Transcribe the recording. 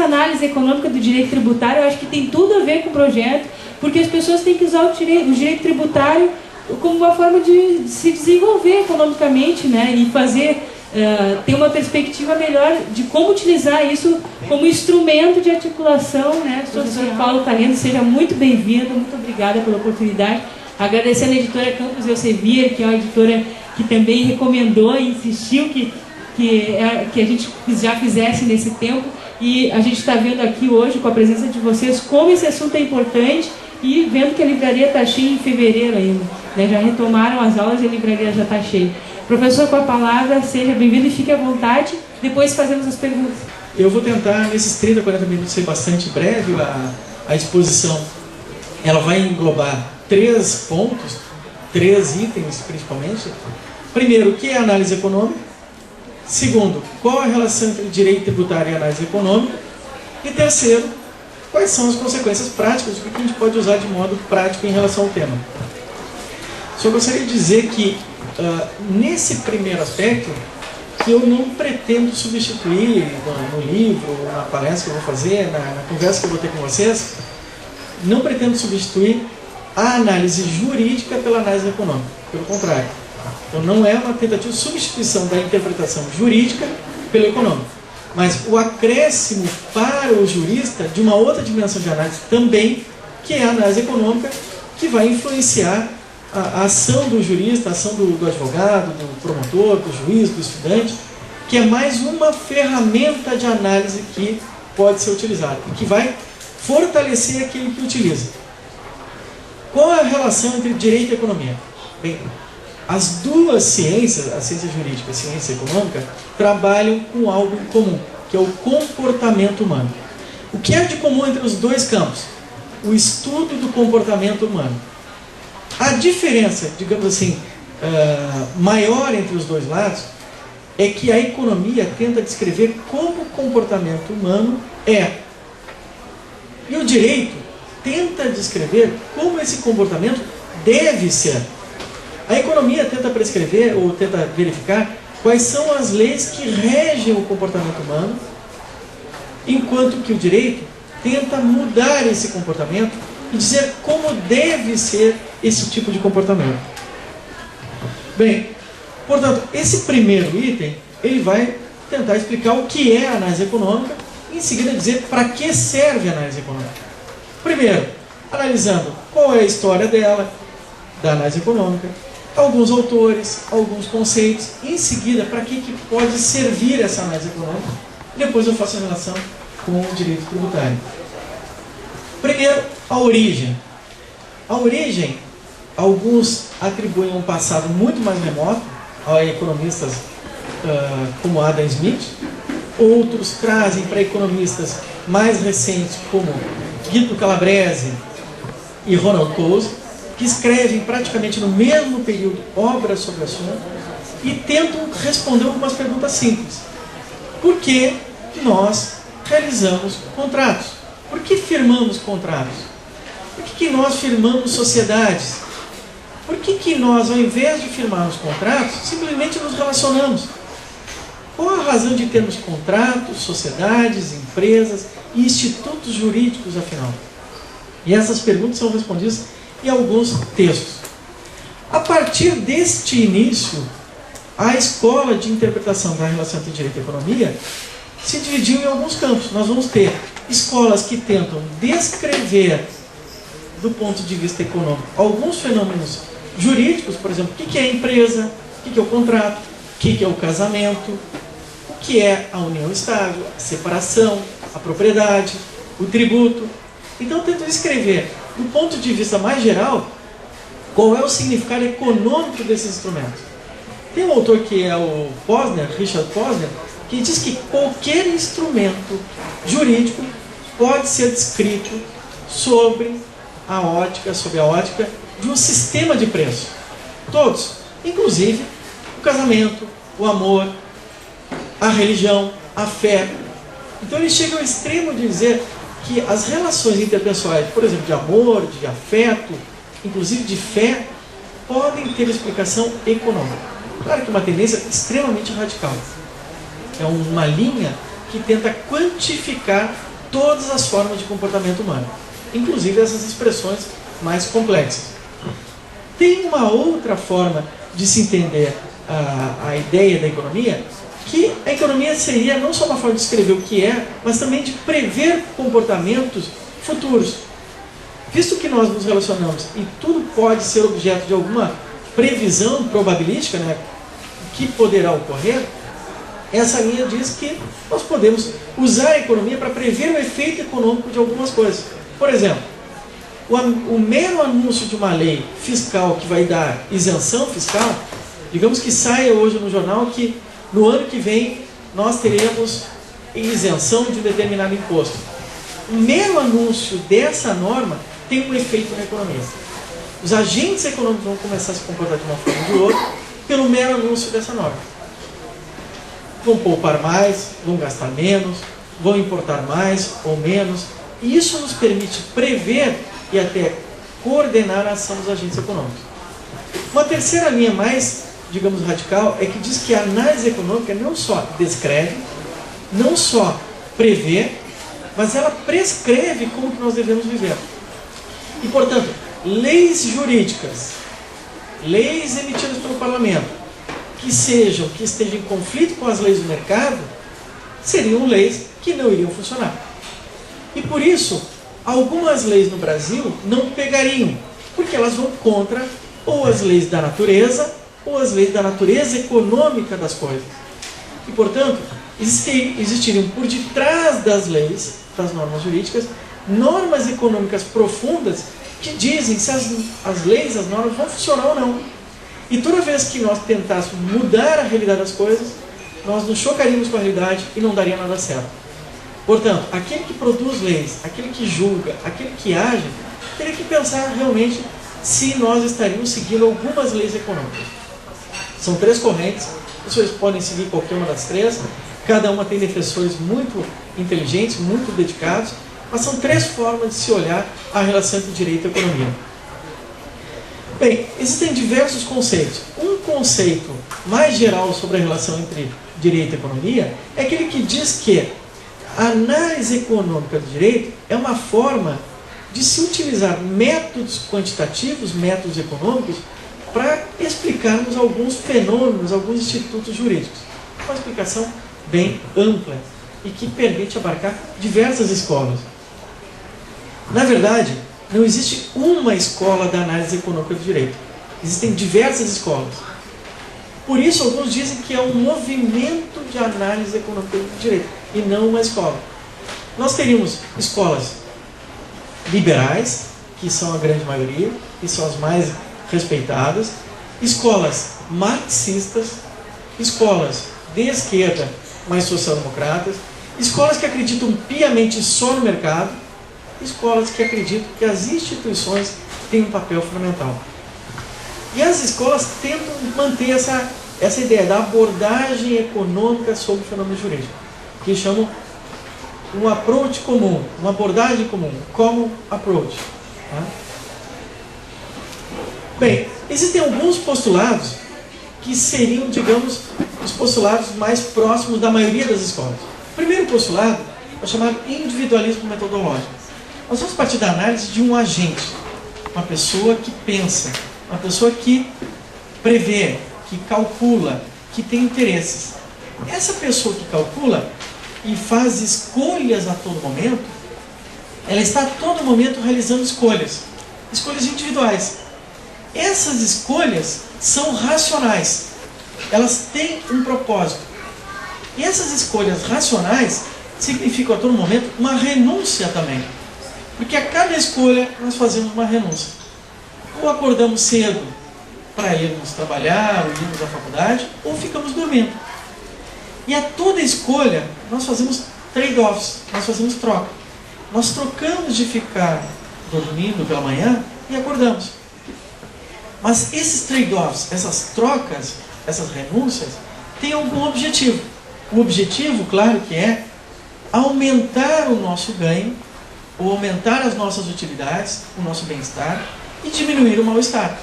análise econômica do direito tributário, eu acho que tem tudo a ver com o projeto, porque as pessoas têm que usar o direito tributário como uma forma de se desenvolver economicamente, né, e fazer, ter uma perspectiva melhor de como utilizar isso como instrumento de articulação, né, social. Professor Paulo Talento, seja muito bem-vindo, muito obrigada pela oportunidade. Agradecendo a editora Campos Elsevier, que é uma editora que também recomendou e insistiu que a gente já fizesse nesse tempo, e a gente está vendo aqui hoje, com a presença de vocês, como esse assunto é importante, e vendo que a livraria está cheia em fevereiro ainda, né? Já retomaram as aulas e a livraria já está cheia. Professor, com a palavra, seja bem-vindo e fique à vontade, depois fazemos as perguntas. Eu vou tentar, nesses 30, 40 minutos, ser bastante breve. A exposição ela vai englobar 3 pontos, 3 itens principalmente. Primeiro, o que é análise econômica? Segundo, qual a relação entre direito tributário e análise econômica? E terceiro, quais são as consequências práticas, o que a gente pode usar de modo prático em relação ao tema. Só gostaria de dizer que, nesse primeiro aspecto, que eu não pretendo substituir no livro, na palestra que eu vou fazer, na conversa que eu vou ter com vocês, não pretendo substituir a análise jurídica pela análise econômica. Pelo contrário. Então não é uma tentativa de substituição da interpretação jurídica pelo econômico, mas o acréscimo para o jurista de uma outra dimensão de análise também, que é a análise econômica, que vai influenciar a ação do jurista, a ação do advogado, do promotor, do juiz, do estudante, que é mais uma ferramenta de análise que pode ser utilizada e que vai fortalecer aquele que utiliza. Qual é a relação entre direito e economia? Bem, as duas ciências, a ciência jurídica e a ciência econômica, trabalham com algo em comum, que é o comportamento humano. O que é de comum entre os dois campos? O estudo do comportamento humano. A diferença, digamos assim, maior entre os dois lados é que a economia tenta descrever como o comportamento humano é. E o direito tenta descrever como esse comportamento deve ser. A economia tenta prescrever ou tenta verificar quais são as leis que regem o comportamento humano, enquanto que o direito tenta mudar esse comportamento e dizer como deve ser esse tipo de comportamento. Bem, portanto, esse primeiro item, ele vai tentar explicar o que é a análise econômica e em seguida dizer para que serve a análise econômica. Primeiro, analisando qual é a história dela, da análise econômica, alguns autores, alguns conceitos, e em seguida para que pode servir essa análise econômica. Depois eu faço a relação com o direito tributário. Primeiro, a origem. A origem, alguns atribuem um passado muito mais remoto a economistas como Adam Smith, outros trazem para economistas mais recentes como Guido Calabrese e Ronald Coase, que escrevem praticamente no mesmo período obras sobre o assunto e tentam responder algumas perguntas simples. Por que nós realizamos contratos? Por que firmamos contratos? Por que nós firmamos sociedades? Por que nós, ao invés de firmarmos contratos, simplesmente nos relacionamos? Qual a razão de termos contratos, sociedades, empresas e institutos jurídicos, afinal? E essas perguntas são respondidas em alguns textos. A partir deste início, a escola de interpretação da relação entre direito e economia se dividiu em alguns campos. Nós vamos ter escolas que tentam descrever, do ponto de vista econômico, alguns fenômenos jurídicos, por exemplo, o que é a empresa, o que é o contrato, o que é o casamento, o que é a união estável, a separação, a propriedade, o tributo. Então, tentam descrever, do ponto de vista mais geral, qual é o significado econômico desses instrumentos. Tem um autor que é o Posner, Richard Posner, que diz que qualquer instrumento jurídico pode ser descrito sob a ótica de um sistema de preço. Todos, inclusive o casamento, o amor, a religião, a fé. Então ele chega ao extremo de dizer que as relações interpessoais, por exemplo, de amor, de afeto, inclusive de fé, podem ter explicação econômica. Claro que é uma tendência extremamente radical. É uma linha que tenta quantificar todas as formas de comportamento humano, inclusive essas expressões mais complexas. Tem uma outra forma de se entender a ideia da economia, que a economia seria não só uma forma de descrever o que é, mas também de prever comportamentos futuros. Visto que nós nos relacionamos e tudo pode ser objeto de alguma previsão probabilística, né, que poderá ocorrer, essa linha diz que nós podemos usar a economia para prever o efeito econômico de algumas coisas. Por exemplo, o mero anúncio de uma lei fiscal que vai dar isenção fiscal, digamos que saia hoje no jornal que no ano que vem nós teremos isenção de um determinado imposto. O mero anúncio dessa norma tem um efeito na economia. Os agentes econômicos vão começar a se comportar de uma forma ou de outra pelo mero anúncio dessa norma. Vão poupar mais, vão gastar menos, vão importar mais ou menos. E isso nos permite prever e até coordenar a ação dos agentes econômicos. Uma terceira linha mais, digamos, radical, é que diz que a análise econômica não só descreve, não só prevê, mas ela prescreve como que nós devemos viver. E, portanto, leis jurídicas, leis emitidas pelo parlamento, que estejam em conflito com as leis do mercado, seriam leis que não iriam funcionar. E por isso, algumas leis no Brasil não pegariam, porque elas vão contra ou as leis da natureza, ou as leis da natureza econômica das coisas. E, portanto, existiriam por detrás das leis, das normas jurídicas, normas econômicas profundas que dizem se as leis, as normas vão funcionar ou não. E toda vez que nós tentássemos mudar a realidade das coisas, nós nos chocaríamos com a realidade e não daria nada certo. Portanto, aquele que produz leis, aquele que julga, aquele que age, teria que pensar realmente se nós estaríamos seguindo algumas leis econômicas. São três correntes, vocês podem seguir qualquer uma das três, cada uma tem defensores muito inteligentes, muito dedicados, mas são três formas de se olhar a relação entre direito e economia. Bem, existem diversos conceitos. Um conceito mais geral sobre a relação entre direito e economia é aquele que diz que a análise econômica do direito é uma forma de se utilizar métodos quantitativos, métodos econômicos, para explicarmos alguns fenômenos, alguns institutos jurídicos. Uma explicação bem ampla e que permite abarcar diversas escolas. Na verdade, não existe uma escola da análise econômica do direito. Existem diversas escolas. Por isso, alguns dizem que é um movimento de análise econômica do direito, e não uma escola. Nós teríamos escolas liberais, que são a grande maioria, que são as mais respeitadas, escolas marxistas, escolas de esquerda, mais social-democratas, escolas que acreditam piamente só no mercado, escolas que acreditam que as instituições têm um papel fundamental. E as escolas tentam manter essa ideia da abordagem econômica sobre o fenômeno jurídico, que chamam um approach comum, uma abordagem comum, common approach. Tá? Bem, existem alguns postulados que seriam, digamos, os postulados mais próximos da maioria das escolas. O primeiro postulado é o chamado individualismo metodológico. Nós vamos partir da análise de um agente, uma pessoa que pensa, uma pessoa que prevê, que calcula, que tem interesses. Essa pessoa que calcula e faz escolhas a todo momento, ela está a todo momento realizando escolhas individuais. Essas escolhas são racionais, elas têm um propósito. E essas escolhas racionais significam a todo momento uma renúncia também. Porque a cada escolha nós fazemos uma renúncia. Ou acordamos cedo para irmos trabalhar, ou irmos à faculdade, ou ficamos dormindo. E a toda escolha nós fazemos trade-offs, nós fazemos troca. Nós trocamos de ficar dormindo pela manhã e acordamos. Mas esses trade-offs, essas trocas, essas renúncias, têm algum objetivo. O objetivo, claro que é aumentar o nosso ganho, ou aumentar as nossas utilidades, o nosso bem-estar, e diminuir o mal-estar.